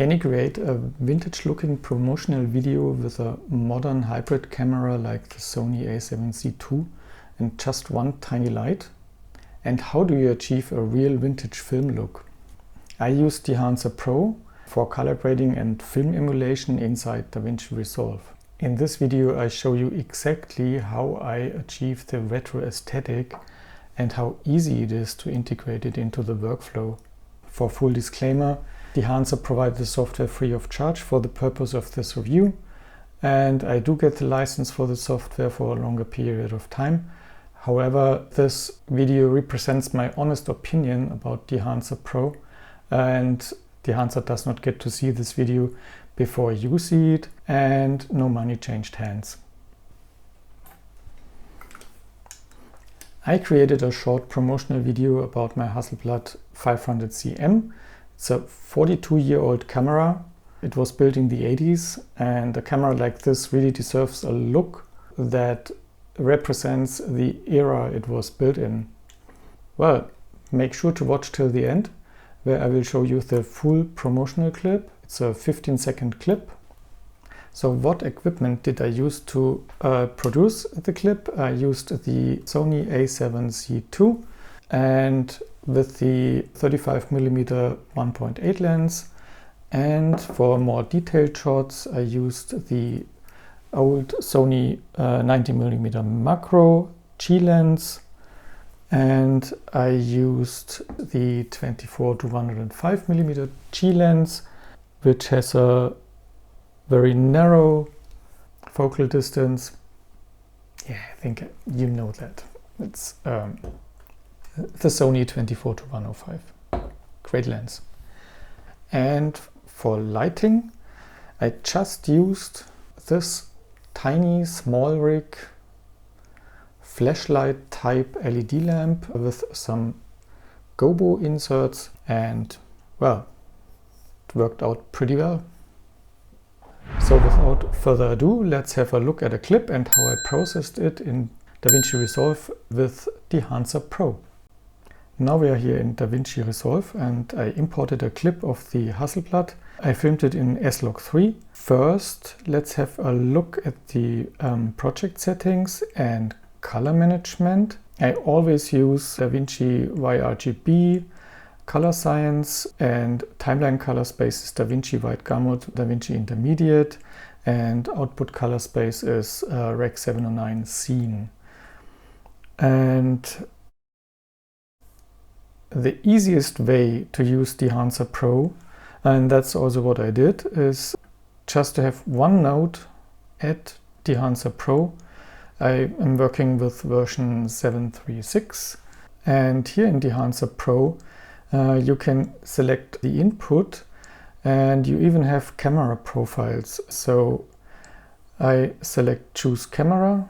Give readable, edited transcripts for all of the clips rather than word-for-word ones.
Can you create a vintage-looking promotional video with a modern hybrid camera like the Sony A7C II and just one tiny light? And how do you achieve a real vintage film look? I use Dehancer Pro for color grading and film emulation inside DaVinci Resolve. In this video I show you exactly how I achieve the retro aesthetic and how easy it is to integrate it into the workflow. For full disclaimer, Dehancer provides the software free of charge for the purpose of this review, and I do get the license for the software for a longer period of time. However, this video represents my honest opinion about Dehancer Pro, and Dehancer does not get to see this video before you see it, and no money changed hands. I created a short promotional video about my Hasselblad 500cm. It's a 42-year-old camera. It was built in the 80s, and a camera like this really deserves a look that represents the era it was built in. Well, make sure to watch till the end, where I will show you the full promotional clip. It's a 15-second clip. So what equipment did I use to produce the clip? I used the Sony A7C II and with the 35mm 1.8 lens, and for more detailed shots I used the old Sony 90mm macro G lens, and I used the 24-105mm G lens, which has a very narrow focal distance. Yeah, I think you know that. It's the Sony 24-105. Great lens. And for lighting, I just used this tiny small rig flashlight type LED lamp with some gobo inserts, and well, it worked out pretty well. So without further ado, let's have a look at a clip and how I processed it in DaVinci Resolve with Dehancer Pro. Now we are here in DaVinci Resolve, and I imported a clip of the Hasselblad. I filmed it in S-Log3. First, let's have a look at the project settings and color management. I always use DaVinci YRGB, Color Science, and Timeline Color Space is DaVinci White Gamut, DaVinci Intermediate, and Output Color Space is Rec 709 Scene. And the easiest way to use Dehancer Pro, and that's also what I did, is just to have one node at Dehancer Pro. I am working with version 7.3.6, and here in Dehancer Pro you can select the input, and you even have camera profiles. So I select choose camera,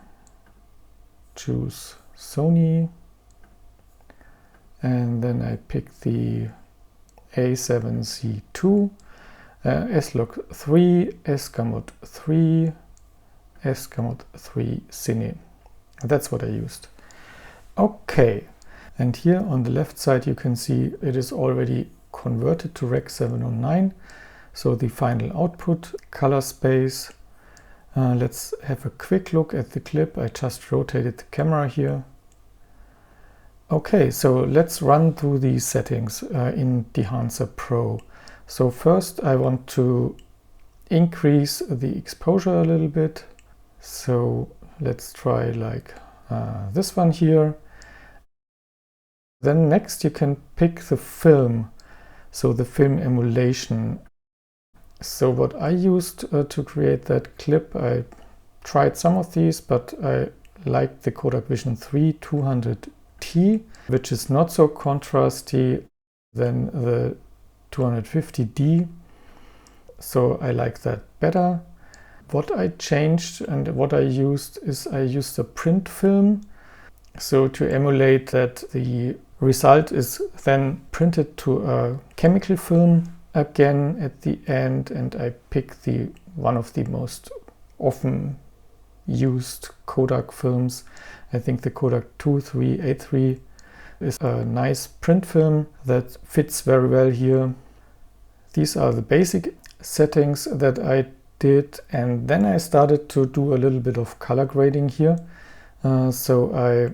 choose Sony, and then I pick the A7C II, S-Log3, S-Gamut 3, S-Gamut 3 Cine. That's what I used. Okay, and here on the left side you can see it is already converted to Rec 709. So the final output color space. Let's have a quick look at the clip. I just rotated the camera here. Okay, so let's run through these settings in Dehancer Pro. So first I want to increase the exposure a little bit. So let's try like this one here. Then next you can pick the film, so the film emulation. So what I used to create that clip, I tried some of these, but I liked the Kodak Vision 3 200T, which is not so contrasty than the 250D. So I like that better. What I changed and what I used is I used a print film. So to emulate that the result is then printed to a chemical film again at the end, and I pick the one of the most often used Kodak films. I think the Kodak 2383 is a nice print film that fits very well here. these are the basic settings that I did, and then I started to do a little bit of color grading here. So I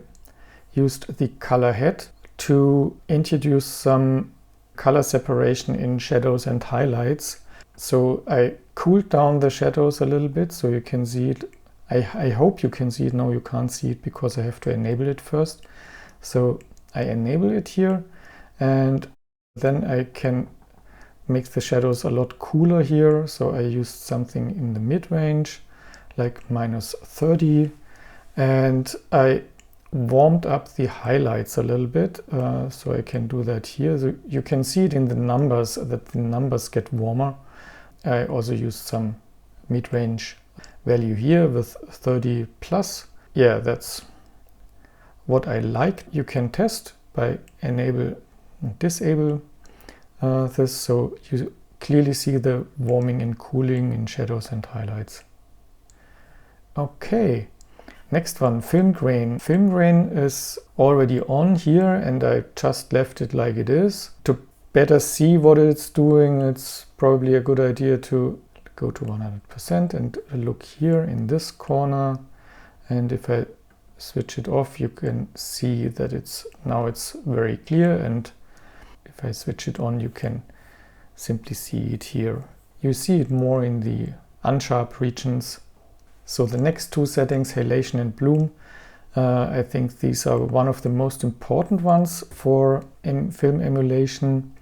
used the color head to introduce some color separation in shadows and highlights. So I cooled down the shadows a little bit so you can see it. I hope you can see it. No, you can't see it because I have to enable it first. So I enable it here, and then I can make the shadows a lot cooler here. So I used something in the mid-range, like -30, and I warmed up the highlights a little bit, so I can do that here. So you can see it in the numbers, that the numbers get warmer. I also used some mid-range value here with 30 plus. Yeah, that's what I like. You can test by enable and disable this, so you clearly see the warming and cooling in shadows and highlights. Okay, next one, film grain. Film grain is already on here, and I just left it like it is. To better see what it's doing, it's probably a good idea to go to 100% and look here in this corner. And if I switch it off, you can see that it's very clear, and if I switch it on, you can simply see it here. You see it more in the unsharp regions. So the next two settings, halation and bloom, I think these are one of the most important ones for film emulation.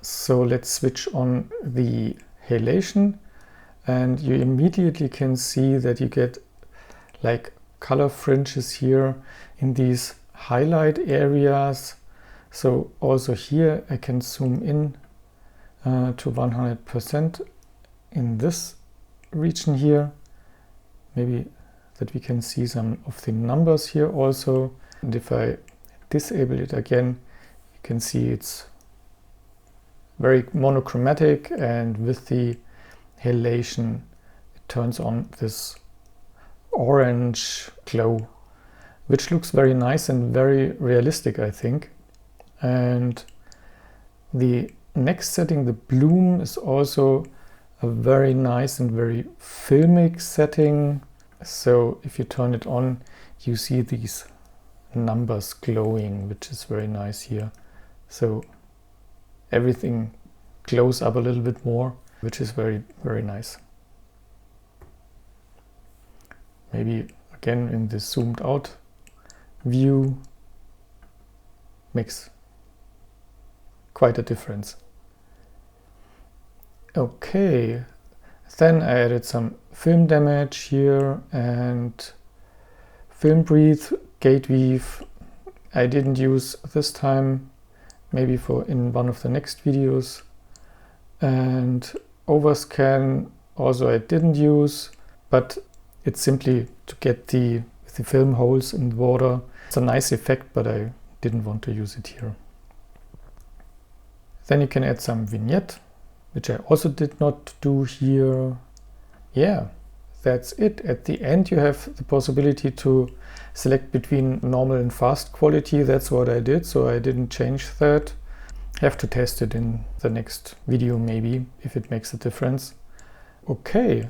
So let's switch on the halation, and you immediately can see that you get like color fringes here in these highlight areas. So also here I can zoom in to 100% in this region here. Maybe that we can see some of the numbers here also. And if I disable it again, you can see it's very monochromatic, and with the halation it turns on this orange glow, which looks very nice and very realistic, I think. And the next setting, the bloom, is also a very nice and very filmic setting. So if you turn it on, you see these numbers glowing, which is very nice here. So everything glows up a little bit more, which is very, very nice. Maybe again in this zoomed out view makes quite a difference. Okay, then I added some film damage here and film breathe, gate weave. I didn't use this time, maybe for in one of the next videos. And overscan also I didn't use, but it's simply to get the film holes in the water. It's a nice effect, but I didn't want to use it here. Then you can add some vignette, which I also did not do here. Yeah, that's it. At the end you have the possibility to select between normal and fast quality. That's what I did, so I didn't change that. Have to test it in the next video maybe, if it makes a difference. Okay,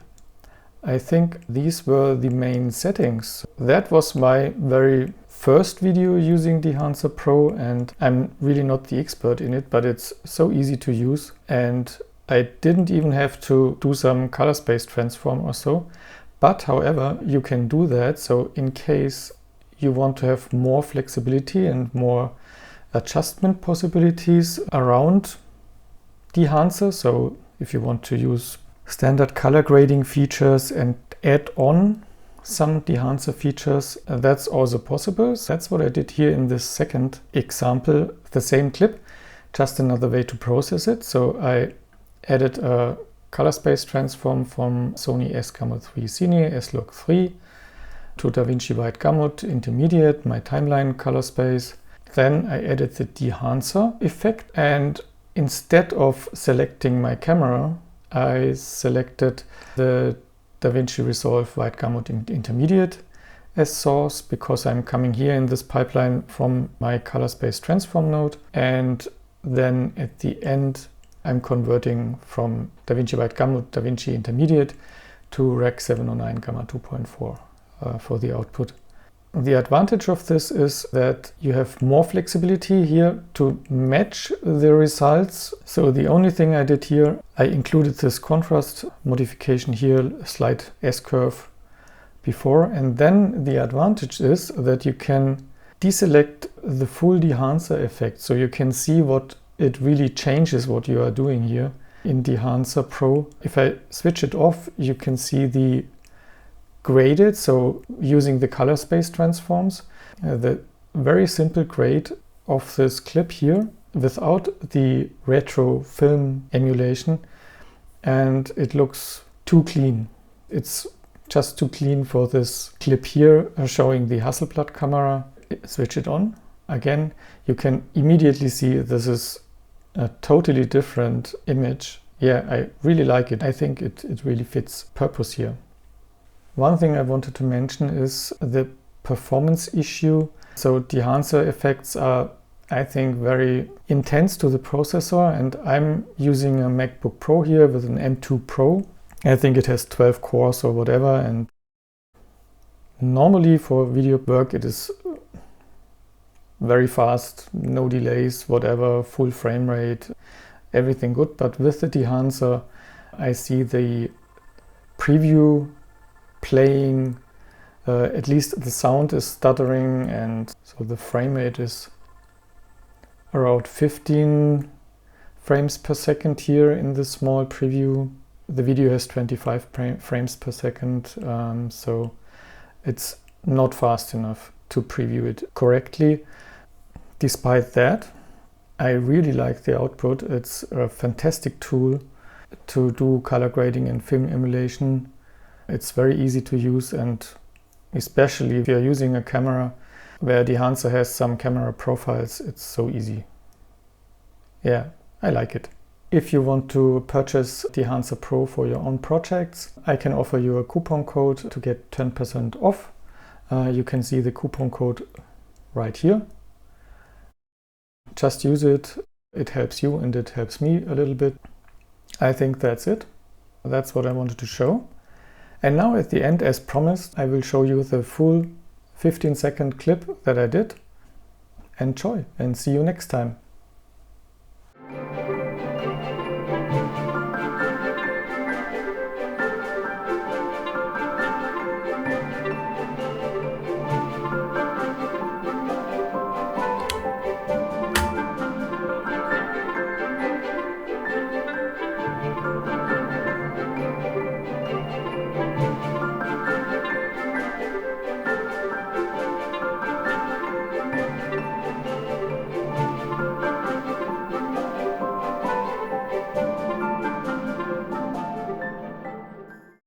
I think these were the main settings. That was my very first video using Dehancer Pro, and I'm really not the expert in it, but it's so easy to use, and I didn't even have to do some color space transform or so. But however, you can do that, so in case you want to have more flexibility and more adjustment possibilities around Dehancer, so if you want to use standard color grading features and add on some Dehancer features, that's also possible. So that's what I did here in this second example, the same clip, just another way to process it. So I added a color space transform from Sony A7C II Cine S-Log 3 to DaVinci White Gamut Intermediate, my timeline color space. Then I added the Dehancer effect, and instead of selecting my camera, I selected the DaVinci Resolve White Gamut Intermediate as source, because I'm coming here in this pipeline from my color space transform node, and then at the end I'm converting from DaVinci Wide Gamma to DaVinci Intermediate to Rec 709 Gamma 2.4 for the output. The advantage of this is that you have more flexibility here to match the results. So the only thing I did here, I included this contrast modification here, a slight S-curve before, and then the advantage is that you can deselect the full Dehancer effect, so you can see what it really changes what you are doing here in Dehancer Pro. If I switch it off, you can see the graded, so using the color space transforms, the very simple grade of this clip here without the retro film emulation, and it looks too clean. It's just too clean for this clip here showing the Hasselblad camera. Switch it on. Again, you can immediately see this is a totally different image. Yeah, I really like it. I think it really fits purpose here. One thing I wanted to mention is the performance issue. So Dehancer effects are, I think, very intense to the processor, and I'm using a MacBook Pro here with an M2 Pro. I think it has 12 cores or whatever, and normally for video work it is very fast, no delays, whatever, full frame rate, everything good. But with the Dehancer, I see the preview playing, at least the sound is stuttering, and so the frame rate is around 15 frames per second here in the small preview. The video has 25 frames per second, so it's not fast enough to preview it correctly. Despite that, I really like the output. It's a fantastic tool to do color grading and film emulation. It's very easy to use, and especially if you're using a camera where Dehancer has some camera profiles, it's so easy. Yeah, I like it. If you want to purchase Dehancer Pro for your own projects, I can offer you a coupon code to get 10% off. You can see the coupon code right here. Just use it. It helps you and it helps me a little bit. I think that's it. That's what I wanted to show. And now at the end, as promised, I will show you the full 15-second clip that I did. Enjoy and see you next time.